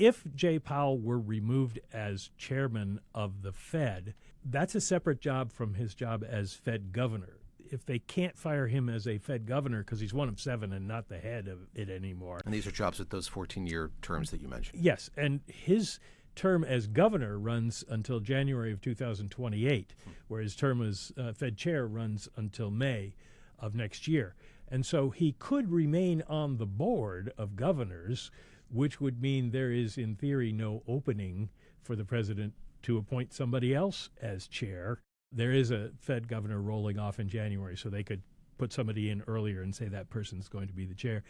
If Jay Powell were removed as chairman of the Fed, that's a separate job from his job as Fed governor. If they can't fire him as a Fed governor because he's one of 7 and not the head of it anymore. And these are jobs with those 14-year terms that you mentioned. Yes, and his term as governor runs until January of 2028, where his term as Fed chair runs until May of next year. And so he could remain on the board of governors, which would mean there is, in theory, no opening for the president to appoint somebody else as chair. There is a Fed governor rolling off in January, so they could put somebody in earlier and say that person's going to be the chair.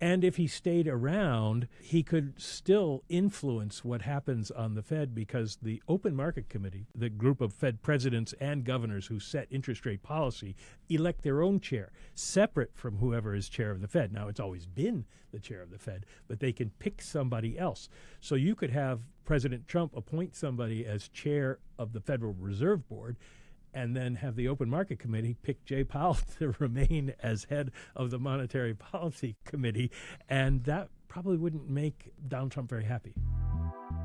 And if he stayed around, he could still influence what happens on the Fed because the Open Market Committee, the group of Fed presidents and governors who set interest rate policy, elect their own chair, separate from whoever is chair of the Fed. Now, it's always been the chair of the Fed, but they can pick somebody else. So you could have President Trump appoint somebody as chair of the Federal Reserve Board and then have the Open Market Committee pick Jay Powell to remain as head of the Monetary Policy Committee, and that probably wouldn't make Donald Trump very happy.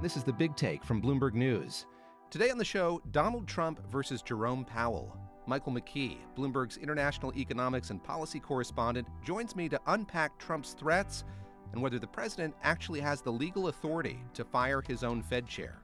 This is The Big Take from Bloomberg News. Today on the show, Donald Trump versus Jerome Powell. Michael McKee, Bloomberg's international economics and policy correspondent, joins me to unpack Trump's threats and whether the president actually has the legal authority to fire his own Fed chair.